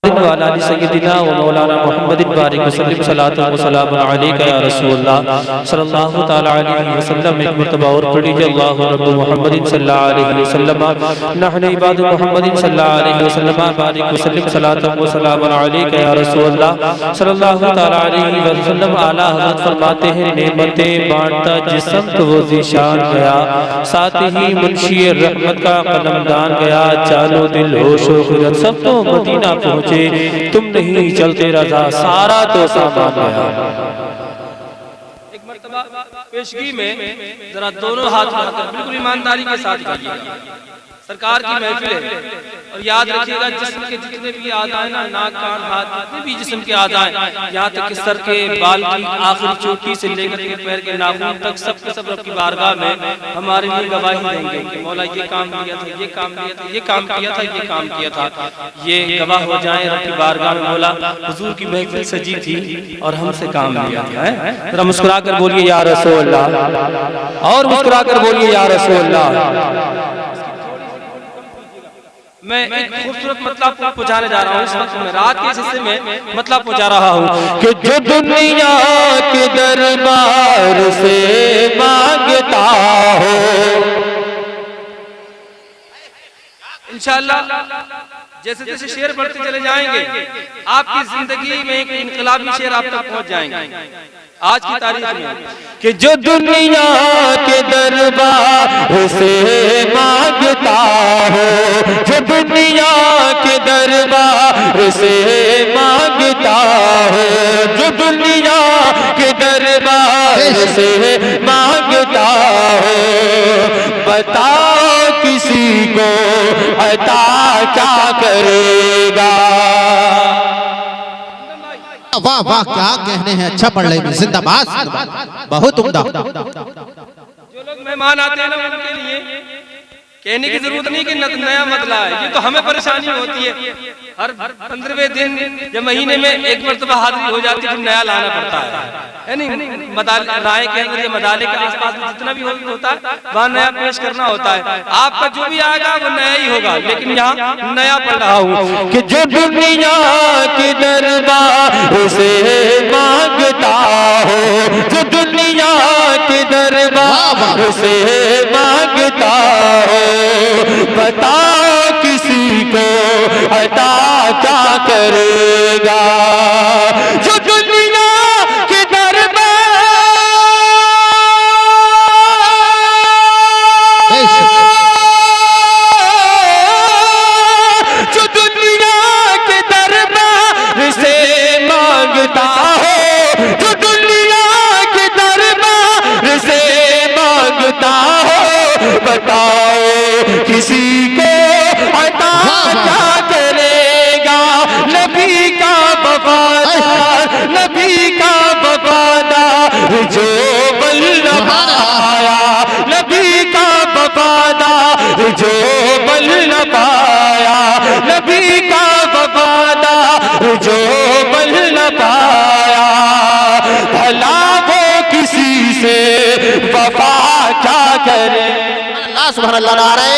वाला सय्यदिना व मौलाना मुहम्मदिन बारिक वसल्लम सलातु व सलाम अलैका या रसूलल्लाह सल्लल्लाहु तआला अलैहि वसल्लम। एक मर्तबा और पढ़ी अल्लाहु रब्बु मुहम्मदिन सल्लल्लाहु अलैहि वसल्लम नहनु इबादु मुहम्मदिन सल्लल्लाहु अलैहि वसल्लम बारिक वसल्लम सलातु व सलाम अलैका या रसूलल्लाह सल्लल्लाहु तआला अलैहि वसल्लम। आला हज़रत फरमाते हैं, नेमतें बांटता जिस्म तो वो ज़ीशान गया, साथ ही मुंशी रहमत का कलमदान गया। चालो दिल होश व खुरत सब तो मदीना पहुँचे, तुम नहीं चलते रजा सारा तो सामान गया। एक मर्तबा पेशगी में जरा दोनों हाथ लगाकर बिल्कुल ईमानदारी के साथ गाइएगा। सरकार की महफिल है और याद रखिएगा, जिस्म के जितने भी आज़ाएं ना, नाक कान हाथ जितने भी जिस्म के आज़ाएं, यहाँ तक कि सर के बाल की आखिरी चोटी से लेकर के पैर के नाखून तक सब के सब रब की बारगाह में हमारे लिए गवाही देंगे कि मौला ये काम किया था, ये काम किया था, ये काम किया था, ये काम किया था। ये गवाह हो जाए रब की बारगाह में, मौला हुजूर की महफिल सजी थी और हमसे काम लिया था। जरा मुस्कुरा कर बोलिए या रसूल अल्लाह, और मुस्कुरा कर बोलिए या रसूल अल्लाह। मैं एक खूबसूरत मतलब पहुंचाने जा रहा हूँ इस वक्त। मैं रात के हिस्से में मतलब पहुंचा रहा हूँ कि जो दुनिया के दरबार से मांगता हो, इंशाअल्लाह जैसे जैसे शेर बढ़ते चले जाएंगे आपकी जिंदगी में एक इनकलाबी शेर आप तक पहुंच जाएंगे आज की तारीख में। कि जो दुनिया के दरबार से मांगता हो, जो दुनिया के दरबार से मांगता हो, जो दुनिया के दरबार से मांगता हो, बताओ किसी को अता क्या करेगा। वाह वाह, क्या कहने हैं, अच्छा पढ़ रहे, जिंदाबाद, बहुत उम्दा। जो लोग मेहमान आते हैं ना, उनके लिए कहने की जरूरत नहीं कि नया मतला है, ये तो हमें परेशानी होती है। हर 15वें दिन या महीने में एक मर्तबा हाजिरी हो जाती है, फिर नया लाना पड़ता है नहीं। राय के अंदर मदाले के आसपास में जितना भी होता है वहाँ नया पेश करना होता है। आपका जो भी आएगा वो नया ही होगा, लेकिन यहाँ नया पढ़ रहा हूँ कि जो दुनिया के दरबार से मांगता हो, जो दुनिया के दरबार से मांगता हो, बताओ किसी को अता क्या करेगा। जो दुनिया के दरबार, जो दुनिया के दरबार से मांगता हो, जो दुनिया के दरबार से मांगता हो, बताओ किसी को अता क्या करेगा। नबी का वफादार, नबी का वफादार जो बल न पाया, नबी का वफादार जो बल न पाया, नबी का वफादार जो बल न पाया, भला वो किसी से वफा क्या करे। सुभान अल्लाह, नारे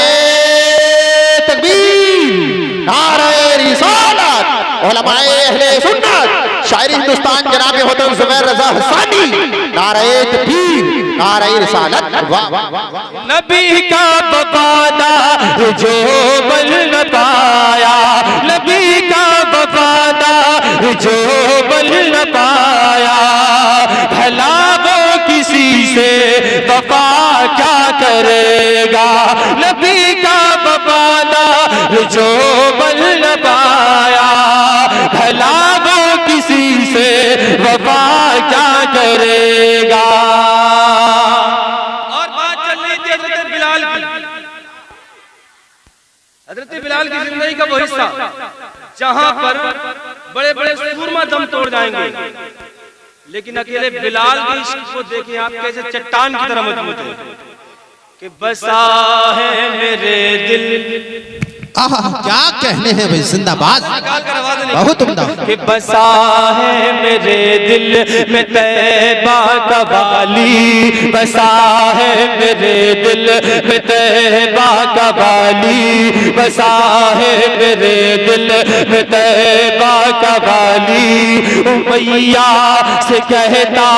तकबीर, नारे रिसालत, उलमाए अहले सुन्नत, शायरी हिंदुस्तान जनाब मोहतरम ज़ुबैर रज़ा हसानी, नारे तकबीर, नारे रिसालत। वाह वाह वाह। नबी का वफादार जो बल न पाया, नबी का वफादार जो बल न पाया, भला वो किसी से वफा क्या करेगा। नबी का वफादार जो बल न पाया, भला वो किसी से वफा क्या करेगा। और बात चल रही थी हजरत बिलाल की। हजरत बिलाल की जिंदगी का वो हिस्सा जहां पर बड़े बड़े सूरमा दम तोड़ जाएंगे, लेकिन अकेले बिलाल के इश्क को देखें आप कैसे चट्टान की तरह मजबूत है। कि बसा है मेरे दिल आहा क्या कहने हैं भाई, जिंदाबाद, बहुत उम्दा। कि बसा है मेरे दिल में तैबा का वाली, बसा है मेरे दिल में तैबा का वाली, बसा है मेरे दिल में तैबा का वाली। उमैया से कहता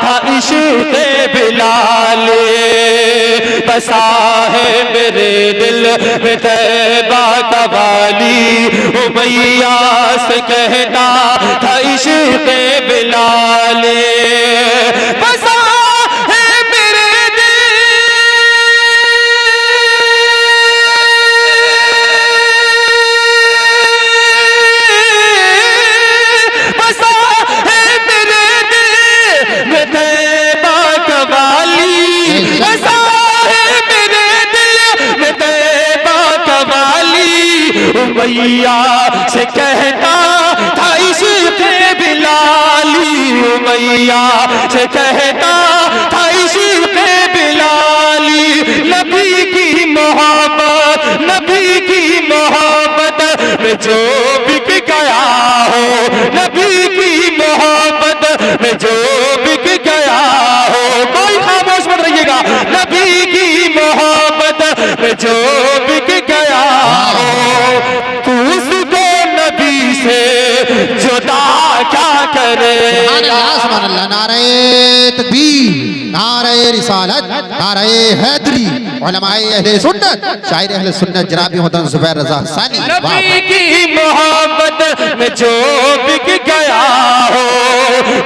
था इश्क़ बिलाल, बसा है मेरे दिल में तैबा का वाली। उमैया से कहता था इश्क़ बिलाल, बसा है मेरे दिल, बसा है मेरे दिल में तैबा का वाली, बसा है मेरे दिल में तैबा का वाली। उमैया से कहता था इश्क़ बिलाली, उमैया से कहता था इश्क़ बिलाली। नबी की मोहब्बत, नबी की मोहब्बत में जो बिक गया हो, नबी की मोहब्बत में जो बिक गया हो, कोई खामोश मत रहिएगा, नबी की मोहब्बत में जो बिक गया हो, तू उसको नबी से जुदा क्या करेगा। सुभान अल्लाह, नारे तकबीर, नारे रिसालत, नारे हैदरी, उलमाए अहले सुन्नत, शायर अहले सुन्नत जनाब मोहतरम ज़ुबैर रज़ा हसानी। नबी की मोहब्बत में जो बिक गया हो,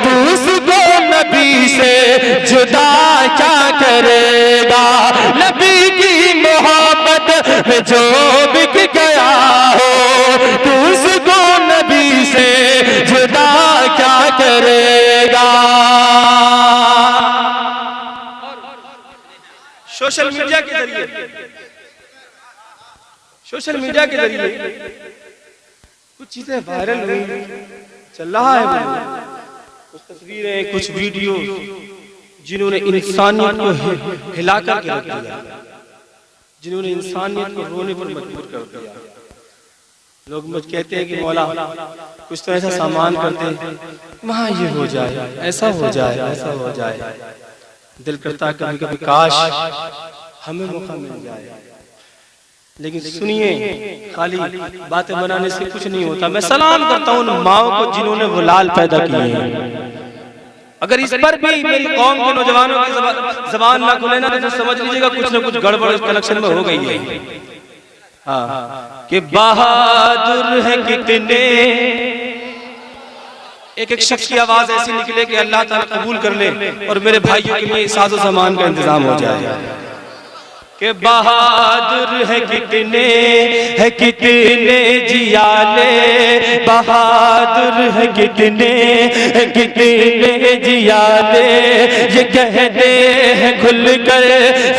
तू उसको नबी से जुदा क्या करेगा। नबी की मोहब्बत में जो बिक गया हो, तू उसको नबी से जुदा क्या करेगा। सोशल मीडिया के जरिए, सोशल मीडिया के जरिए कुछ चीजें वायरल हुई, चल रहा है, कुछ तस्वीरें, कुछ वीडियो जिन्होंने इंसानियत को हिला करके रख दिया, जिन्होंने इंसानियत को रोने पर मजबूर कर दिया। लोग मुझ कहते हैं कि मौला कुछ तो ऐसा सामान करते हैं, वहाँ ये हो जाए, ऐसा हो जाए, ऐसा हो जाए। दिल करता कभी कभी काश हमें मौका मिल जाए, लेकिन सुनिए, खाली बातें बनाने से कुछ नहीं होता। मैं सलाम करता हूँ उन माओ को जिन्होंने वो लाल पैदा किए हैं। अगर इस पर भी मेरी कौम के नौजवानों की जबान ना खुले ना, तो समझ लीजिएगा कुछ ना कुछ गड़बड़ इस कनेक्शन में हो गई है। हाँ, कि बहादुर है कितने, एक एक शख्स की आवाज ऐसी निकले कि अल्लाह ताला कबूल कर ले और मेरे भाइयों के लिए साजो सामान का इंतजाम हो जाए। कि बहादुर है कितने जियाले, बहादुर है कितने जियाले, ये कहते हैं खुल कर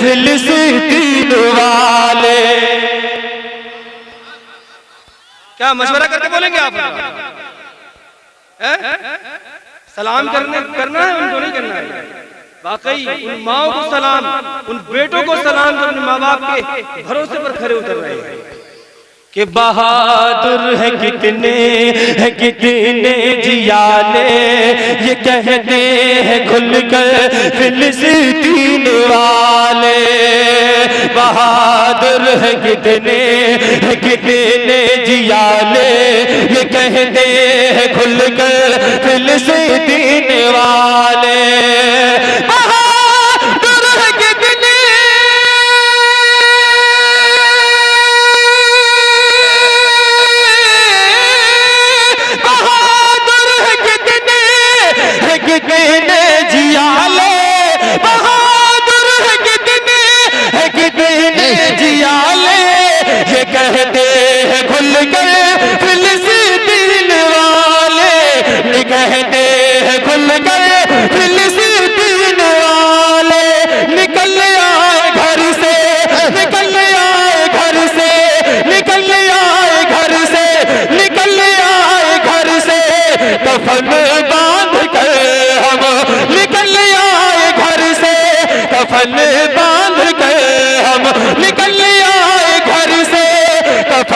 फिलिस्तीन वाले। क्या मशवरा करके बोलेंगे आप? सलाम करना है, उनको नहीं करना है। वाकई उन माओ को सलाम, उन बेटों को सलाम जो अपने माँ बाप के भरोसे पर खड़े उतर रहे हैं। कि बहादुर है कितने जियाले, ये कहते हैं खुल कर फिलिस्तीन वाले। बहादुर है कितने जियाले, ये कहते हैं खुल कर फिलिस्तीन वाले। कहते हैं खुल गए फिलिस्तीन वाले, कहते हैं खुल गए फिलिस्तीन वाले। निकल आए घर से, निकल आए घर से, निकल आए घर से, निकल आए घर से, कफन बांध कर हम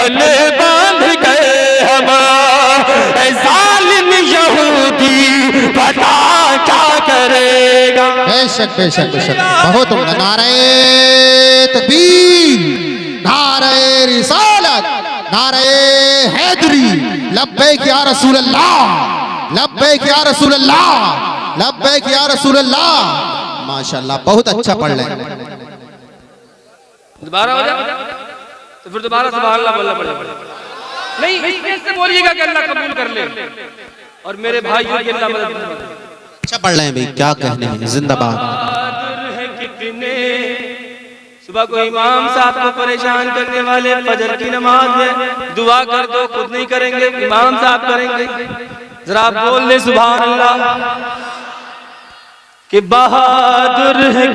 कफन बांध गए हम। ऐ जालिम यहूदी बता क्या करेगा। बेशक बेशक बेशक, बहुत उम्दा। नारे तकबीर, नारे रिसालत, नारे हैदरी, लब्बैक या रसूल अल्लाह, लब्बैक या रसूल अल्लाह, लब्बैक या रसूल अल्लाह। माशाअल्लाह, बहुत अच्छा पढ़ रहे हैं। दोबारा हो जाए तो फिर दोबारा सुभान अल्लाह बोलना पड़ेगा। नहीं, इससे बोलिएगा कि अल्लाह कबूल कर ले और मेरे भाई की अल्लाह मदद करे। अच्छा पढ़ रहे हैं भाई, क्या कहने हैं। जिंदाबाद। कितने सुबह को इमाम साहब को परेशान करने वाले फजर की नमाज में दुआ कर दो, खुद नहीं करेंगे, इमाम साहब करेंगे। जरा आप बोल ले सुभान अल्लाह। कि बहादुर है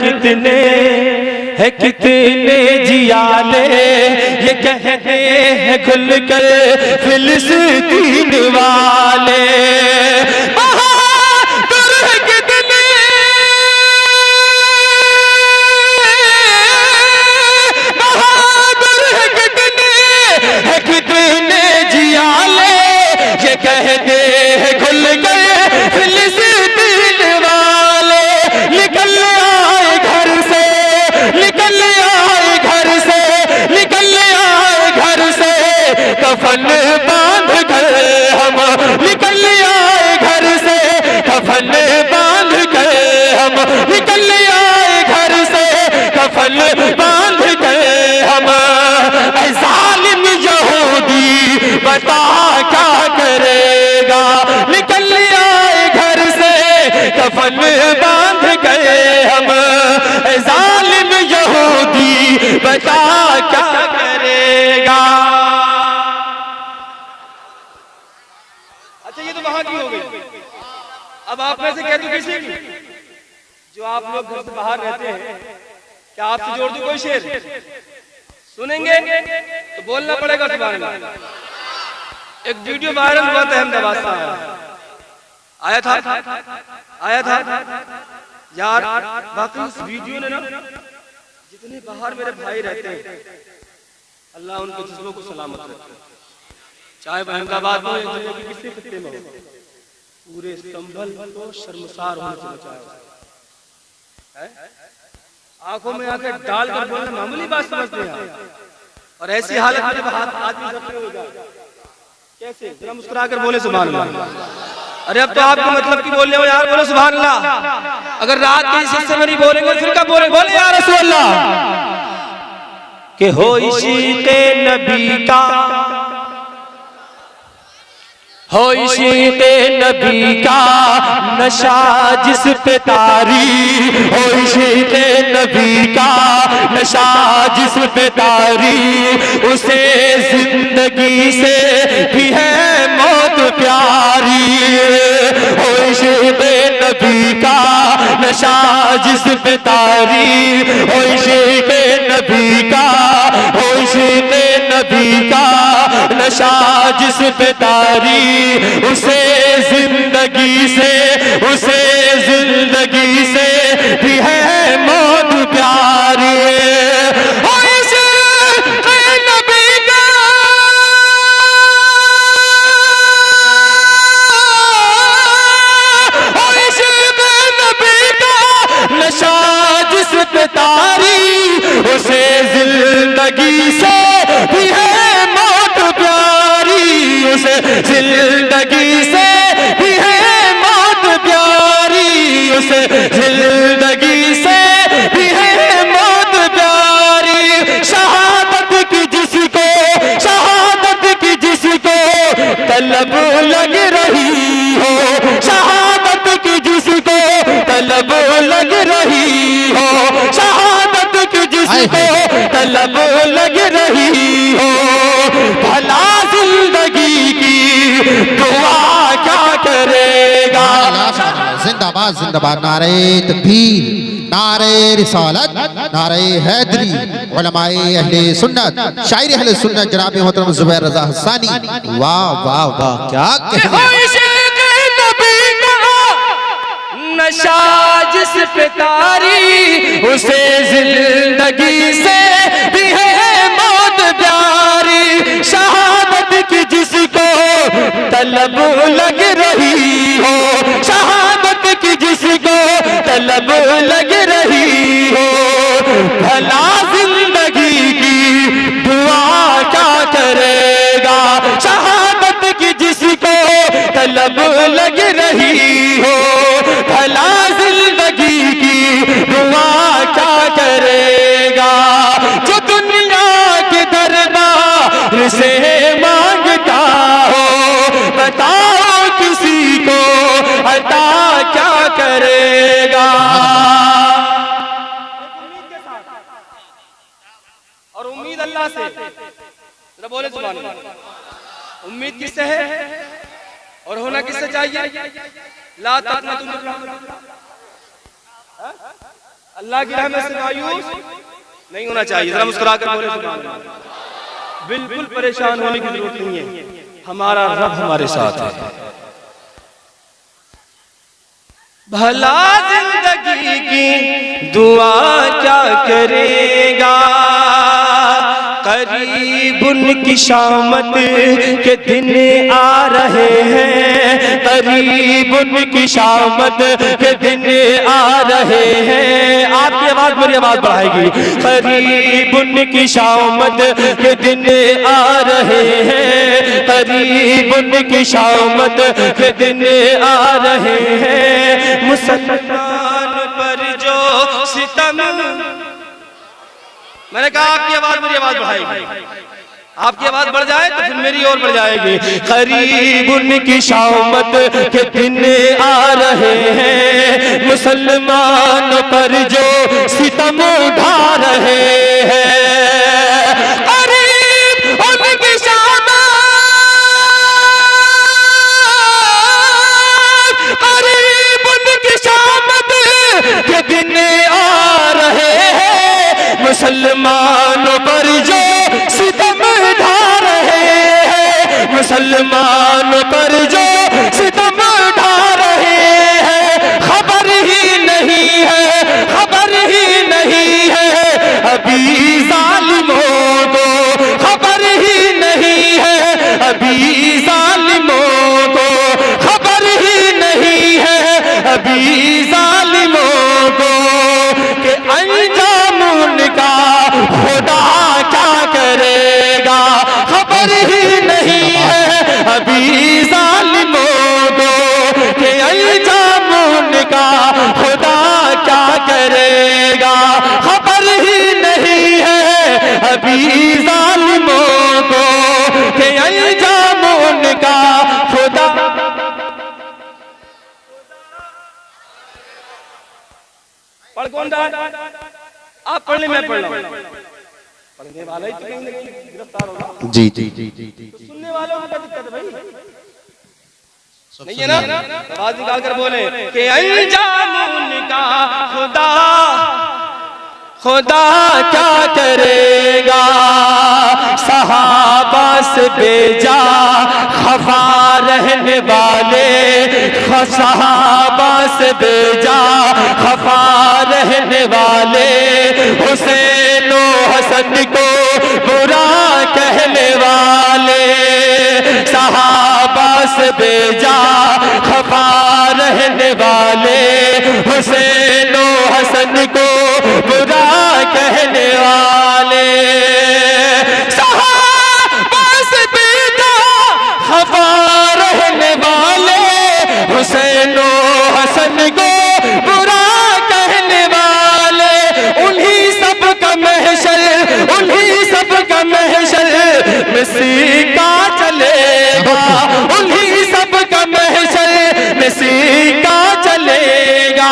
कितने जियाले, ये कहते हैं खुल कर फिलिस्तीन वाले। बहादुर है कितने, बहादुर है कितने जियाले, ये कहते हैं खुल कर फिलिस्तीन वाले। निकल आए घर से, निकल आए घर से, निकल आए घर से, कफन बांध गए हम। निकल आए घर से, कफन बांध गए हम। निकल आए घर से, कफन बांध गए हम। ऐ जालिम यहूदी बता क्या करेगा। निकल आए घर से, कफन बांध गए हम। ऐ जालिम यहूदी बता क्या करेगा। अच्छा, ये तो वहां की हो गई। अब आप में से कह दूं किसी की, जो आप लोग घर से बाहर रहते हैं, क्या आपसे जोड़ दूं कोई शेर? सुनेंगे तो बोलना पड़ेगा सुभान अल्लाह। एक वीडियो वायरल हुआ था अहमदाबाद से, आया था यार। बाकी उस वीडियो ने ना, जितने बाहर मेरे भाई रहते हैं, अल्लाह उनके जिस्मों को सलामत रखे। चाहे वह अहमदाबाद में या दुनिया के किसी खित्ते में हो, पूरे संभल को शर्मसार होने से बचाया। आंखों में आंखें डालकर बोलना मामूली बात समझते हैं, और ऐसी हालत में जब हाथ आदमी सबसे हो जाए, कैसे? जरा मुस्कुराकर बोले सुभान अल्लाह। अरे अब तो आपको मतलब की बोलने हो यार, बोलो सुभान अल्लाह। अगर रात के इस हिस्से में नहीं बोलेंगे फिर कब बोले? बोले या रसूल अल्लाह। कि हो इश्क़े नबी का, हो इश्क़े नबी का नशा जिस पे तारी, हो इश्क़े नबी का नशा जिस पे तारी, उसे जिंदगी से भी है मौत प्यारी। हो इश्क़े नबी का नशा जिस पे तारी, हो इश्क़े नबी का, हो इश्क़े नबी का नशा जिस पे तारी, उसे जिंदगी से, उसे जिंदगी से भी है मौत प्यारी। हो इश्क़े नबी का, हो इश्क़े नबी का नशा जिस पे तारी, उसे जिंदगी से भी है मौत प्यारी। उसे जिंदगी से भी है मौत प्यारी, उसे जिंदगी से भी है मौत प्यारी। शहादत की जिसको, शहादत की जिसको तलब लग रही हो, शहादत की जिसको तलब लग रही हो, शहादत की जिसको तलब लग रही हो, भला जिंदगी की दुआ क्या करेगा। जिंदाबाद जिंदाबाद। नारे तकबीर, नारे रिसालत, नारे हैदरी, उलमाए अहले सुन्नत, शायर अहले सुन्नत जनाब मोहतरम जुबैर रजा हसानी। वाह वाह वाह, क्या कहने। नशा जिस पे तारी, उसे जिंदगी से भी है मौत प्यारी। शहादत की जिसको तलब लग रही हो, शहादत की जिसको तलब लग रही हो, भला जिंदगी की दुआ क्या करेगा। शहादत की जिसको तलब लग रही हो, भला जिंदगी की दुआ क्या करेगा। जो दुनिया के दरबार से मांगता हो, बताओ किसी को अता क्या करेगा। और उम्मीद अल्लाह से, जरा बोले सुभान अल्लाह। उम्मीद किससे है और होना किससे चाहिए। ला तक़नतू मिन रहमतिल्लाह, अल्लाह की रहमत से मायूस नहीं होना चाहिए। जरा मुस्कुराकर बोले सुभान अल्लाह। बिल्कुल परेशान होने की जरूरत नहीं है, हमारा रब हमारे साथ है। भला जिंदगी की दुआ क्या करेगा, करीब उनकी शामत के दिन आ रहे हैं, करीब उनकी शामत के दिन आ रहे हैं। आपकी आवाज मेरी आवाज बढ़ाएगी। करीब उनकी शामत के दिन आ रहे हैं, करीब उनकी शामत के दिन आ रहे हैं। मुसलमान पर जो सितम, मैंने कहा आपकी आवाज मेरी आवाज बढ़ाएगी, आपकी आवाज बढ़ जाए तो फिर मेरी और बढ़ जाएगी। करीब उनकी शामत के दिन आ रहे हैं, मुसलमान पर जो सितम उठा रहे हैं। करीब उनकी शामत, करीब उनकी शामत के दिन आ रहे हैं, मुसलमानों पर जो सितम ढा रहे हैं, मुसलमानों पर जो सितम ढा रहे हैं। खबर ही नहीं है, खबर ही नहीं है अभी जालिमों को, खबर ही नहीं है अभी जालिमों को, खबर ही नहीं है अभी जालिमों को कि अंजाम उनका खुदा क्या करेगा। खबर ही नहीं है अभी जालिमों को कि अंजाम उनका खुदा क्या करेगा। खबर ही नहीं है अभी जालिमों को कि अंजाम उनका खुदा। पढ़ कौन रहा है? आप पढ़ने, मैं पढ़ रहा हूं। पढ़ने वाला ही तो कहीं ना कहीं गिरफ्तार होगा। जी जी जी जी जी। सुनने वालों को क्या दिक्कत है भाई? नहीं है ना? आवाज निकाल कर बोले कि अंजाम उनका खुदा, खुदा क्या करेगा। सहाबा से बेजा खफा रहने वाले, सहाबा से बेजा खफा रहने वाले, हुसैन और हसन को बुरा कहने वाले, सहाबा से बेजा खफा रहने वाले, हुसैन और हसन को बुरा कहने वाले, सहाबा से बेजा खफा रहने वाले, हुसैन और हसन को बुरा कहने वाले। उन्हीं सब का महशर, उन्हीं सब का महशर में सिक्का चलेगा, उन्हीं सब का महशर में सिक्का चलेगा।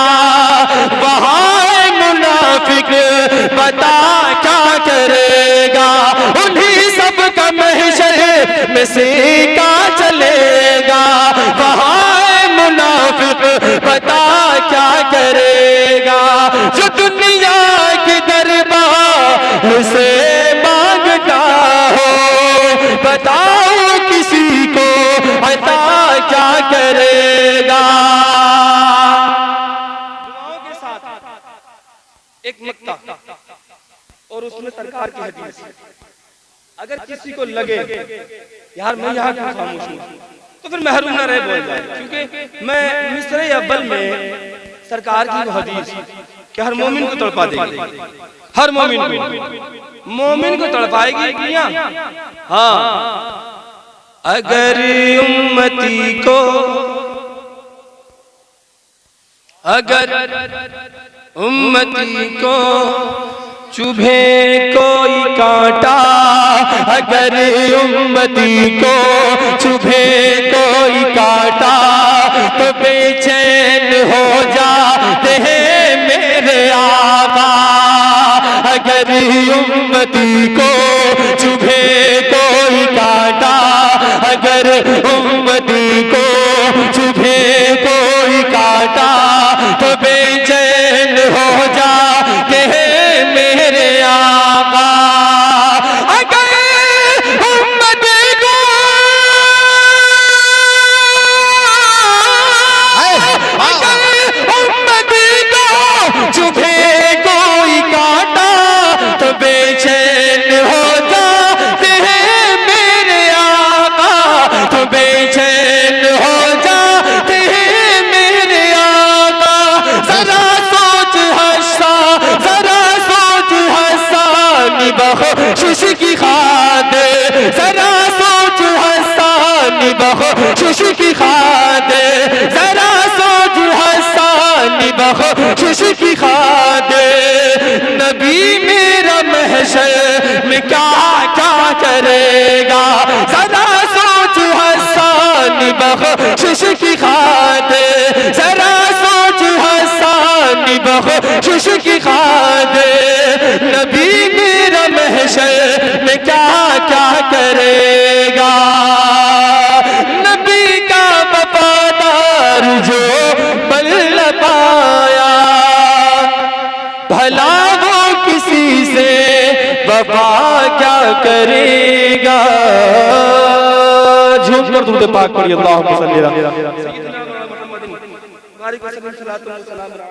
वहाँ मुनाफिक बता क्या करेगा, उन्हीं सब का महशर में सिक्का चलेगा। वहाँ मुनाफिक बता क्या करेगा। जो दुनिया के दरबार से मांगता हो, बताओ किसी को अता क्या करेगा। दुआओं के साथ एक नुक्ता और उसमें सरकार की हदीस, अगर किसी को लगे यार मैं यहाँ क्यों खामोश हूँ, तो फिर महरूम न रहे बोल जाए, क्योंकि मैं मिस्र अव्वल में सरकार की वो हदीस कि हर मोमिन को तड़पा देगी, हर मोमिन को तड़पाएगी दुनिया। हाँ, अगर उम्मती को चुभे कोई कांटा, अगर उम्मती को चुभे कोई कांटा, तो बेचैन हो जाते हैं मेरे आका। अगर उम्मती को चुभे कोई कांटा, अगर उम्मती को चुभे कोई कांटा, तो बेचैन हो जाते हैं मेरे आका। अगर उम्मती को चुभे कोई कांटा, तो बेचैन हो जाते हैं मेरे आका, तो बेचैन हो जाते हैं मेरे आका। जरा सोच हसानी बख्शिश की खातिर, जरा सोच हसानी बख्शिश की खातिर, जरा सोच हसानी बख्शिश की खातिर। नबी मेरा महशर में क्या क्या करेगा, जरा सोच हसानी बख्शिश की खातिर, जरा सोच हसानी बख्शिश की खातिर। नबी मेरा महशर में क्या क्या करेगा। नबी का वफादार जो बल न पाया, भला वो किसी से वफा क्या करेगा। झूम कर दूध पाक पढ़िए, अल्लाहुम्मा सल्ली अला